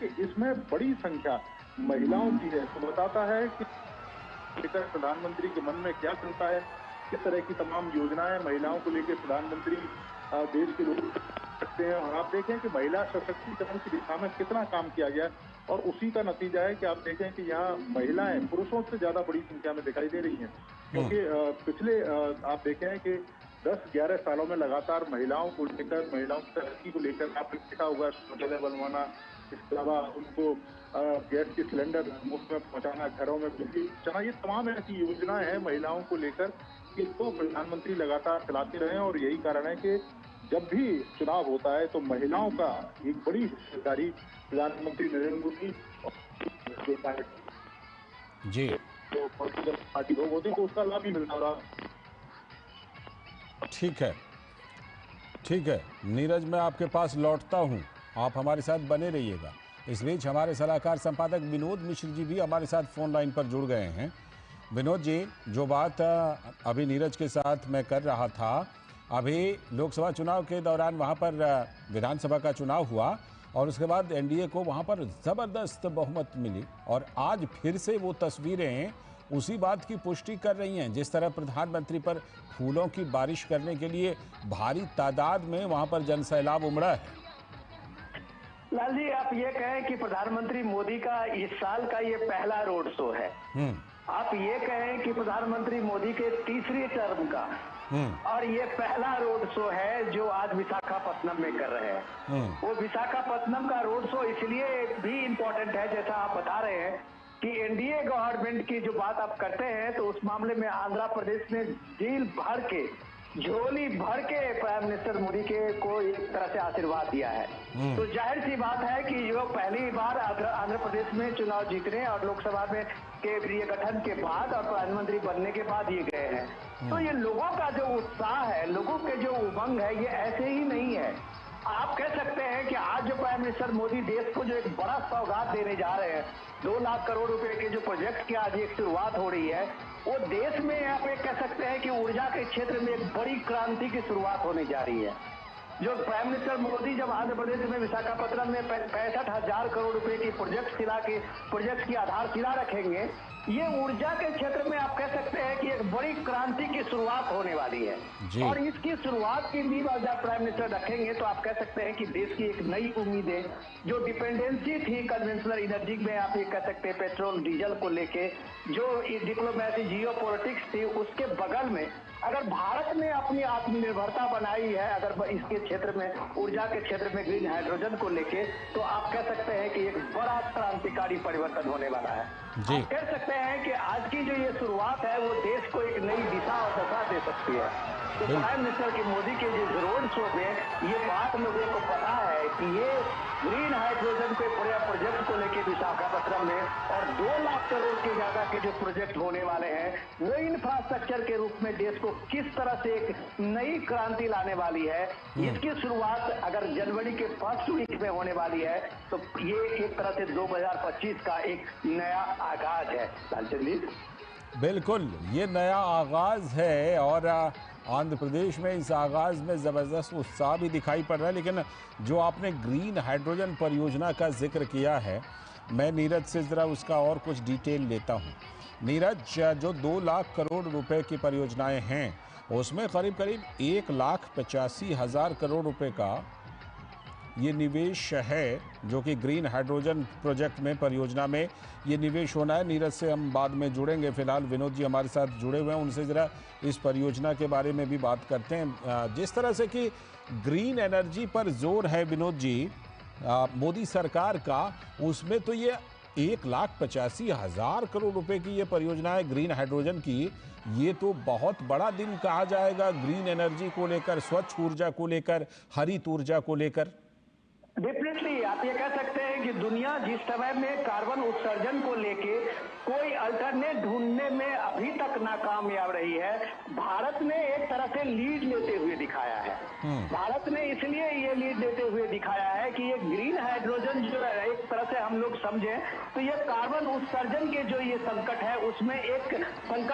कि इसमें बड़ी संख्या महिलाओं की है। तो बताता है कि लेकर प्रधानमंत्री के मन में क्या चलता है, किस तरह की तमाम योजनाएं महिलाओं को लेकर प्रधानमंत्री देश के लोग सकते हैं। और आप देखें कि महिला सशक्तिकरण की दिशा में कितना काम किया गया और उसी का नतीजा है कि आप देखें कि यहाँ महिलाएं पुरुषों से ज्यादा बड़ी संख्या में दिखाई दे रही हैं। क्योंकि पिछले आप देखें कि 10-11 सालों में लगातार महिलाओं को लेकर, महिलाओं की तरक्की को लेकर आपने देखा होगा शौचालय बनवाना, इसके अलावा उनको गैस के सिलेंडर मुफ्त में पहुंचाना, घरों में बिजली पहुंचाना, ये तमाम ऐसी योजनाएं हैं महिलाओं को लेकर कि तो प्रधानमंत्री लगातार चलाते रहे हैं। और यही कारण है कि जब भी चुनाव होता है तो महिलाओं का एक बड़ी हिस्सेदारी प्रधानमंत्री नरेंद्र मोदी जी जो पार्टी लोग होते हैं तो उसका लाभ ही मिलता रहा। ठीक है, ठीक है नीरज, मैं आपके पास लौटता हूं, आप हमारे साथ बने रहिएगा। इस बीच हमारे सलाहकार संपादक विनोद मिश्र जी भी हमारे साथ फोन लाइन पर जुड़ गए हैं। विनोद जी, जो बात अभी नीरज के साथ मैं कर रहा था, अभी लोकसभा चुनाव के दौरान वहां पर विधानसभा का चुनाव हुआ और उसके बाद एनडीए को वहां पर ज़बरदस्त बहुमत मिली और आज फिर से वो तस्वीरें उसी बात की पुष्टि कर रही हैं। जिस तरह प्रधानमंत्री पर फूलों की बारिश करने के लिए भारी तादाद में वहां पर जनसैलाब उमड़ा है। लाल जी, आप ये कहें कि प्रधानमंत्री मोदी का इस साल का ये पहला रोड शो है। आप ये कहें कि प्रधानमंत्री मोदी के तीसरी टर्म का और ये पहला रोड शो है जो आज विशाखापत्तनम में कर रहे हैं। वो विशाखापत्तनम का रोड शो इसलिए भी इम्पोर्टेंट है, जैसा आप बता रहे हैं कि एनडीए गवर्नमेंट की जो बात आप करते हैं, तो उस मामले में आंध्र प्रदेश ने झील भर के, झोली भर के प्राइम मिनिस्टर मोदी के को एक तरह से आशीर्वाद दिया है। तो जाहिर सी बात है कि जो पहली बार आंध्र प्रदेश में चुनाव जीतने और लोकसभा में के गठन के बाद और प्रधानमंत्री बनने के बाद ये गए हैं। तो ये लोगों का जो उत्साह है, लोगों के जो उमंग है, ये ऐसे ही नहीं है। आप कह सकते हैं कि आज जो प्राइम मिनिस्टर मोदी देश को जो एक बड़ा सौगात देने जा रहे हैं, 2 लाख करोड़ रुपए के जो प्रोजेक्ट की आज एक शुरुआत हो रही है, वो देश में आप ये कह सकते हैं कि ऊर्जा के क्षेत्र में एक बड़ी क्रांति की शुरुआत होने जा रही है। जो प्राइम मिनिस्टर मोदी जब आंध्र प्रदेश में विशाखापत्तनम में 65,000 करोड़ रुपए की प्रोजेक्ट की आधारशिला रखेंगे, ये ऊर्जा के क्षेत्र में आप कह सकते हैं कि एक बड़ी क्रांति की शुरुआत होने वाली है। और इसकी शुरुआत की नींव जब प्राइम मिनिस्टर रखेंगे तो आप कह सकते हैं कि देश की एक नई उम्मीदें, जो डिपेंडेंसी थी कन्वेंशनल एनर्जी में, आप ये कह सकते हैं पेट्रोल डीजल को लेके, जो डिप्लोमेसी जियो पॉलिटिक्स थी, उसके बगल में अगर भारत ने अपनी आत्मनिर्भरता बनाई है, अगर इसके क्षेत्र में, ऊर्जा के क्षेत्र में ग्रीन हाइड्रोजन को लेके, तो आप कह सकते हैं कि एक बड़ा क्रांतिकारी परिवर्तन होने वाला है। आप कह सकते हैं कि आज की जो ये शुरुआत है वो देश को एक नई दिशा और दशा दे सकती है। तो प्राइम मिनिस्टर के मोदी के जिस रोड शो में ये बात लोगों को पता है कि ये ग्रीन हाइड्रोजन के बड़े प्रोजेक्ट को लेके विशाखापत्तनम में और 2 लाख करोड़ के ज्यादा के जो प्रोजेक्ट होने वाले हैं, वो इंफ्रास्ट्रक्चर के रूप में देश को किस तरह से एक नई क्रांति लाने वाली है, इसकी शुरुआत अगर जनवरी के फर्स्ट वीक में होने वाली है, तो ये एक तरह से 2025 का एक नया आगाज है। लालचंद जी, बिल्कुल, ये नया आगाज है और आंध्र प्रदेश में इस आगाज में ज़बरदस्त उत्साह भी दिखाई पड़ रहा है। लेकिन जो आपने ग्रीन हाइड्रोजन परियोजना का जिक्र किया है, मैं नीरज से ज़रा उसका और कुछ डिटेल लेता हूँ। नीरज, जो 2 लाख करोड़ रुपए की परियोजनाएं हैं, उसमें करीब करीब 1,85,000 करोड़ रुपए का ये निवेश है, जो कि ग्रीन हाइड्रोजन प्रोजेक्ट में, परियोजना में ये निवेश होना है। नीरज से हम बाद में जुड़ेंगे, फिलहाल विनोद जी हमारे साथ जुड़े हुए हैं, उनसे ज़रा इस परियोजना के बारे में भी बात करते हैं। जिस तरह से कि ग्रीन एनर्जी पर जोर है विनोद जी मोदी सरकार का, उसमें तो ये 1,85,000 करोड़ रुपए की ये परियोजना है ग्रीन हाइड्रोजन की, ये तो बहुत बड़ा दिन कहा जाएगा ग्रीन एनर्जी को लेकर, स्वच्छ ऊर्जा को लेकर, हरित ऊर्जा को लेकर। डेफिनेटली आप ये कह सकते हैं कि दुनिया जिस समय में कार्बन उत्सर्जन को लेके कोई अल्टरनेट ढूंढने में अभी तक नाकामयाब रही है, भारत ने एक तरह से लीड लेते हुए दिखाया है। भारत ने इसलिए ये लीड लेते हुए दिखाया है कि ये ग्रीन हाइड्रोजन जो है, एक तरह से हम लोग समझें तो ये कार्बन उत्सर्जन के जो ये संकट है, उसमें एक संकट